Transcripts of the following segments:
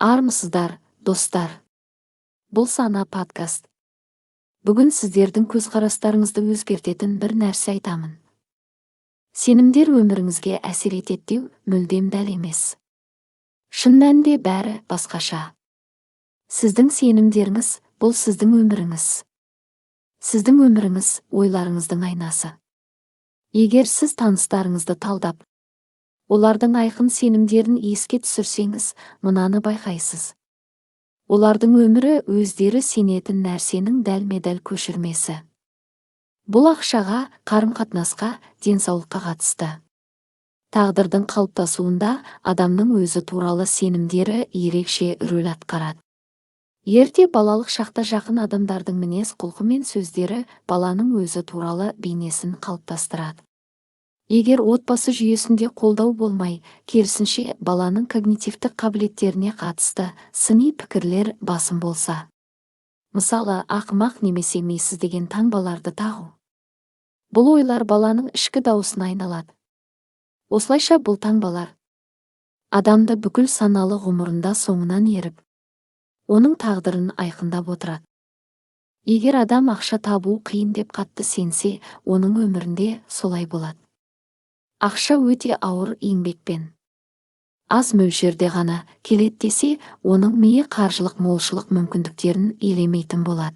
Армысыздар, достар. Бұл сана подкаст. Бүгін сіздердің көзқарастарыңызды өзгертетін бір нәрсе айтамын. Сенімдер өміріңізге әсер етеді деу мүлдем дәл емес. Шын мәнінде бәрі басқаша. Сіздің сенімдеріңіз бұл сіздің өміріңіз. Сіздің өміріңіз ойларыңыздың айнасы. Егер сіз таныстарыңызды талдап, олардың айқын сенімдерін еске түсірсеңіз, мынаны байқайсыз. Олардың өмірі өздері сенетін нәрсенің дәлме-дәл көшірмесі. Бұл ақшаға, қарым-қатынасқа, денсаулыққа қатысты. Тағдырдың қалыптасуында адамның өзі туралы сенімдері ерекше рөл атқарады. Ерте балалық шақта жақын адамдардың мінез-құлқы мен сөздері баланың өзі туралы бейнесін қалыптастырады. Егер отбасы жүйесінде қолдау болмай, керісінше баланың когнитивтік қабілеттеріне қатысты сыни пікірлер басым болса. Мысалы, ақымақ немесе мисыз деген таңбаларды тағу. Бұл ойлар баланың ішкі дауысына айналады. Осылайша бұл таңбалар адамды бүкіл саналы ғұмырында соңынан еріп, оның тағдырын айқындап отырады. Егер адам ақша табу қиын деп қатты сенсе, оның өмірінде солай болады. Ақша өте ауыр еңбекпен, аз мөлшерде ғана келеді десе, оның миы қаржылық молшылық мүмкіндіктерін елемейтін болады.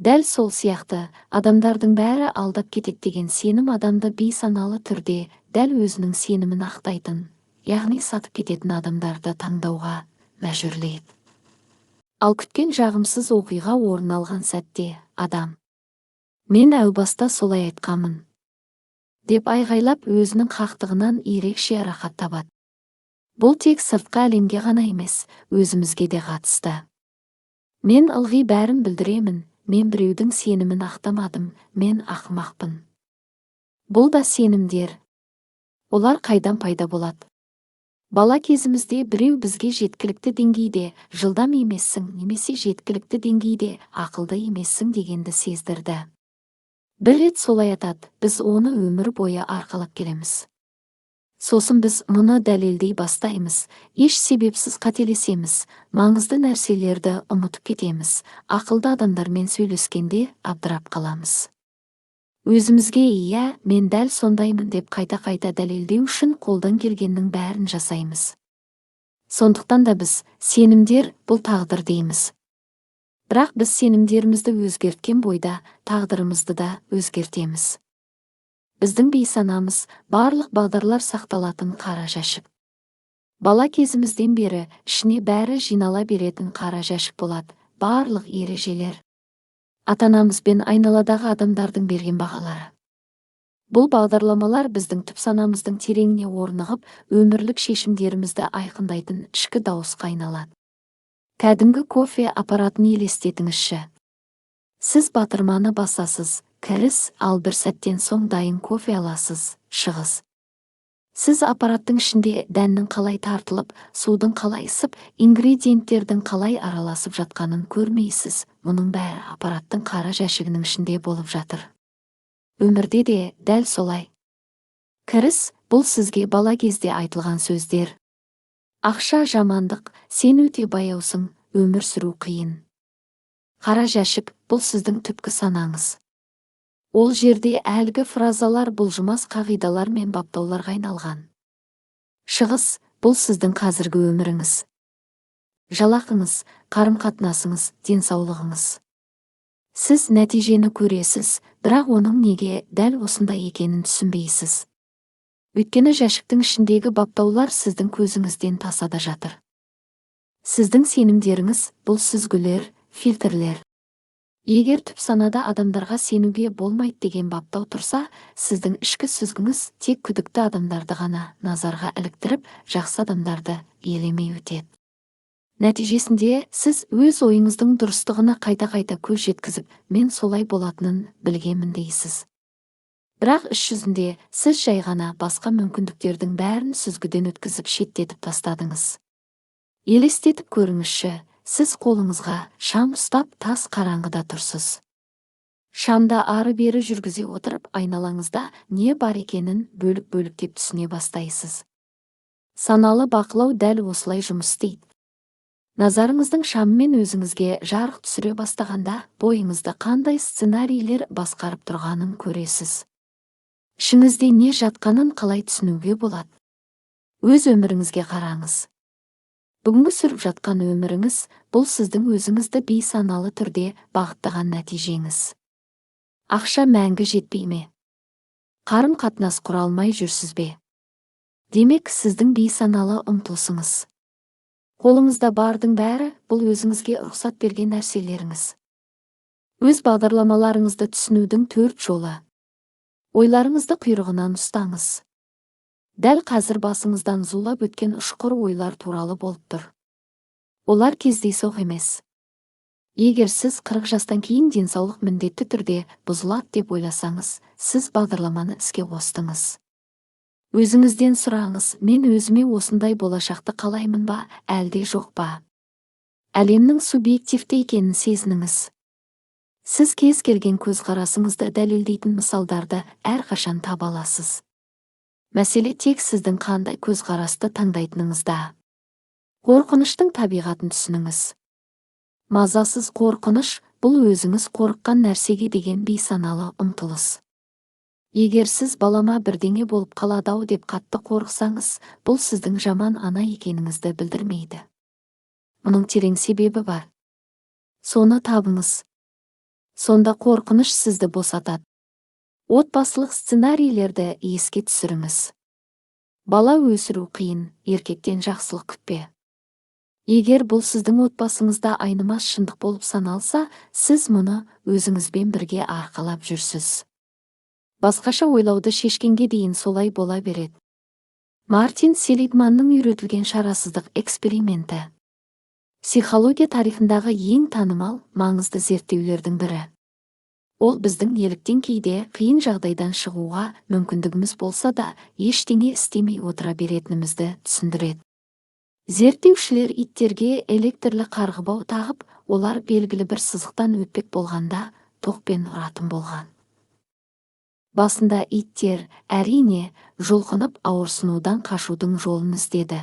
Дәл сол сияқты, адамдардың бәрі алдап кетеді деген сенім адамды бейсаналы түрде дәл өзінің сенімін ақтайтын, яғни сатып кететін адамдарды таңдауға мәжбүрлейді. Ал күткен жағымсыз оқиға орын алған сәтте, адам «Мен әу баста солай айтқанмын» деп айғайлап өзінің хақтығынан ерекше рахат табады. Бұл тек сыртқы әлемге ғана емес, өзімізге де қатысты. Мен ылғи бәрін білдіремін, мен біреудің сенімін ақтамадым, мен ақымақпын. Бұл да сенімдер. Олар қайдан пайда болады? Бала кезімізде біреу бізге жеткілікті деңгейде жылдам емессің, немесе жеткілікті деңгейде ақылды емессің дегенді сездірді. Бір рет солай атады, біз оны өмір бойы арқалап келеміз. Сосын біз мұны дәлелдей бастаймыз, еш себепсіз қателесеміз, маңызды нәрселерді ұмытып кетеміз, ақылды адамдармен сөйлескенде абдырап қаламыз. Өзімізге «Иә, мен дәл сондаймын» деп қайта-қайта дәлелдеу үшін қолдан келгеннің бәрін жасаймыз. Сондықтан да біз сенімдер бұл тағдыр дейміз. Бірақ біз сенімдерімізді өзгерткен бойда тағдырымызды да өзгертеміз. Біздің бейсанамыз барлық бағдарлар сақталатын қара жәшік. Бала кезімізден бері ішіне бәрі жинала беретін қара жәшік болады, барлық ережелер. Ата-анамыз бен айналадағы адамдардың берген бағалары. Бұл бағдарламалар біздің түп санамыздың тереңіне орнығып, өмірлік шешімдерімізді айқындайтын ішкі дауысқа айналады. Кәдімгі кофе аппаратын елестетіңізші. Сіз батырманы басасыз, кіріс, ал бір сәттен соң дайын кофе аласыз, шығыс. Сіз аппараттың ішінде дәннің қалай тартылып, судың қалай ысып, ингредиенттердің қалай араласып жатқанын көрмейсіз. Мұның бәрі аппараттың қара жәшігінің ішінде болып жатыр. Өмірде де дәл солай. Кіріс, бұл сізге бала кезде айтылған сөздер. Ақша жамандық, сен өте баяусың, өмір сүру қиын. Қара жәшік, бұл сіздің түпкі санаңыз. Ол жерде әлгі фразалар бұлжымас қағидалар мен баптауларға айналған. Шығыс, бұл сіздің қазіргі өміріңіз. Жалақыңыз, қарым-қатынасыңыз, денсаулығыңыз. Сіз нәтижені көресіз, бірақ оның неге дәл осындай екенін түсінбейсіз. Өйткені жәшіктің ішіндегі баптаулар сіздің көзіңізден тасада жатыр. Сіздің сенімдеріңіз бұл сүзгілер, фильтрлер. Егер түп санада адамдарға сенуге болмайды деген баптау тұрса, сіздің ішкі сүзгіңіз тек күдікті адамдарды ғана назарға іліктіріп, жақсы адамдарды елемей өтеді. Нәтижесінде сіз өз ойыңыздың дұрыстығына қайта-қайта көз жеткізіп, мен солай болатынын білгенмін дейсіз. Бірақ іс жүзінде сіз жай ғана басқа мүмкіндіктердің бәрін сүзгіден өткізіп шеттетіп тастадыңыз. Елестетіп көріңізші, сіз қолыңызға шам ұстап тас қараңғыда тұрсыз. Шамда ары-бері жүргізе отырып, айналаңызда не бар екенін бөліп-бөліктеп түсіне бастайсыз. Саналы бақылау дәл осылай жұмыс істейді. Назарыңыздың шамымен өзіңізге жарық түсіре бастағанда, бойыңызды қандай сценарийлер басқарып тұрғанын көресіз. Ішіңізде не жатқанын қалай түсінуге болады? Өз өміріңізге қараңыз. Бүгінгі сүріп жатқан өміріңіз бұл сіздің өзіңізді бейсаналы түрде бағыттаған нәтижеңіз. Ақша мәңгі жетпей ме? Қарым-қатынас құра алмай жүрсіз бе? Демек, сіздің бейсаналы ұмтылысыңыз. Қолыңызда бардың бәрі бұл өзіңізге рұқсат берген нәрселеріңіз. Өз бағдарламаларыңызды түсінудің 4 жолы. Ойларыңызды құйрығынан ұстаңыз. Дәл қазір басыңыздан зулап өткен ұшқыр ойлар туралы болып тұр. Олар кездейсоқ емес. Егер сіз 40 жастан кейін денсаулық міндетті түрде бұзылады деп ойласаңыз, сіз бағдарламаны іске қостыңыз. Өзіңізден сұраңыз, мен өзіме осындай болашақты қалаймын ба, әлде жоқ па? Әлемнің субъективті екенін сезініңіз. Сіз кез келген көзқарасыңызды дәлелдейтін мысалдарды әрқашан таба аласыз. Мәселе тек сіздің қандай көзқарасты таңдайтыныңызда. Қорқыныштың табиғатын түсініңіз. Мазасыз қорқыныш бұл өзіңіз қорыққан нәрсеге деген бейсаналы ұмтылыс. Егер сіз балама бірдеңе болып қалады-ау деп қатты қорықсаңыз, бұл сіздің жаман ана екеніңізді білдірмейді. Мұның терең себебі бар. Соны табыңыз. Сонда қорқыныш сізді босатады. Отбасылық сценарийлерді еске түсіріңіз. Бала өсіру қиын, еркектен жақсылық күтпе. Егер бұл сіздің отбасыңызда айнымас шындық болып саналса, сіз мұны өзіңізбен бірге арқалап жүрсіз. Басқаша ойлауды шешкенге дейін солай бола береді. Мартин Селигманның үйретілген шарасыздық эксперименті. Психология тарихындағы ең танымал, маңызды зерттеулердің бірі. Ол біздің неліктен кейде қиын жағдайдан шығуға мүмкіндігіміз болса да, ештеңе істемей отыра беретінімізді түсіндіреді. Зерттеушілер иттерге электрлі қарғыбау тағып, олар белгілі бір сызықтан өтпек болғанда тоқпен ұратын болған. Басында иттер, әрине, жұлқынып ауырсынудан қашудың жолын іздеді.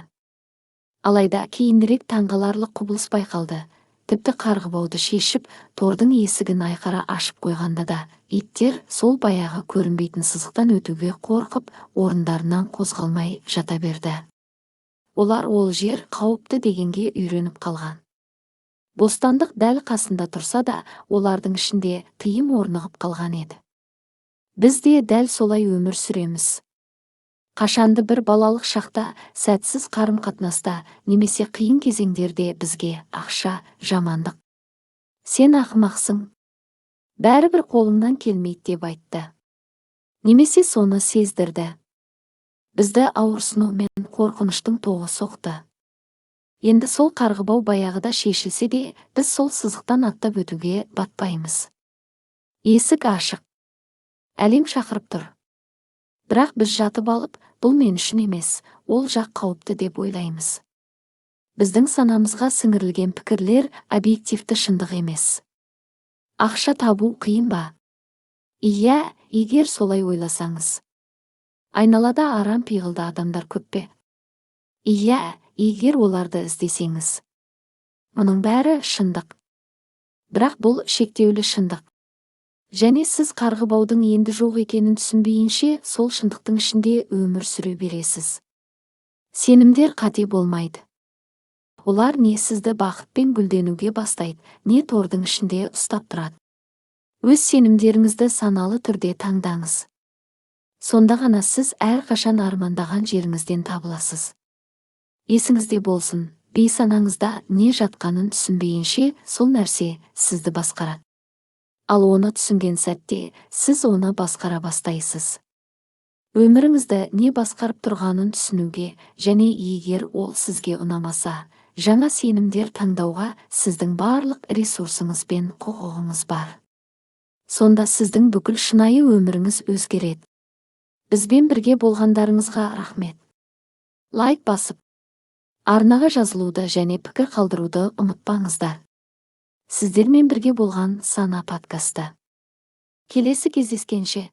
Алайда кейінірек таңғаларлық құбылыс байқалды. Тіпті қарғыбауды шешіп, тордың есігін айқара ашып қойғанда да, иттер сол баяғы көрінбейтін сызықтан өтуге қорқып, орындарынан қозғалмай жата берді. Олар ол жер қауіпті дегенге үйреніп қалған. Бостандық дәл қасында тұрса да, олардың ішінде тыйым орнығып қалған еді. Біз де дәл солай өмір сүреміз. Қашанды бір балалық шақта, сәтсіз қарым-қатынаста, немесе қиын кезеңдерде бізге ақша, жамандық. Сен ақымақсың. Бәрібір қолыңнан келмейді деп айтты. Немесе соны сездірді. Бізді ауырсыну мен қорқыныштың тоғы соқты. Енді сол қарғыбау баяғыда шешілсе де, біз сол сызықтан аттап өтуге батпаймыз. Есік ашық. Әлем шақырып тұр. Бірақ біз жатып алып, бұл мен үшін емес, ол жақ қауіпті деп ойлаймыз. Біздің санамызға сіңірілген пікірлер объективті шындық емес. Ақша табу қиын ба? Иә, егер солай ойласаңыз. Айналада арам пиғылды адамдар көп пе? Иә, егер оларды іздесеңіз. Мұның бәрі шындық. Бірақ бұл шектеулі шындық. Және сіз қарғыбаудың енді жоқ екенін түсінбейінше, сол шындықтың ішінде өмір сүре бересіз. Сенімдер қате болмайды. Олар не сізді бақытпен гүлденуге бастайды, не тордың ішінде ұстап тұрады. Өз сенімдеріңізді саналы түрде таңдаңыз. Сонда ғана сіз әрқашан армандаған жеріңізден табыласыз. Есіңізде болсын, бейсанаңызда не жатқанын түсінбейінше, сол нәрсе сізді басқарады. Ал оны түсінген сәтте, сіз оны басқара бастайсыз. Өміріңізді не басқарып тұрғанын түсінуге, және егер ол сізге ұнамаса, жаңа сенімдер таңдауға сіздің барлық ресурсыңыз бен құқығыңыз бар. Сонда сіздің бүкіл шынайы өміріңіз өзгереді. Бізбен бірге болғандарыңызға рахмет. Лайк басып, арнаға жазылуды және пікір қалдыруды ұмытпаңыздар. Сіздермен бірге болған Сана подкасты. Келесі кездескенше.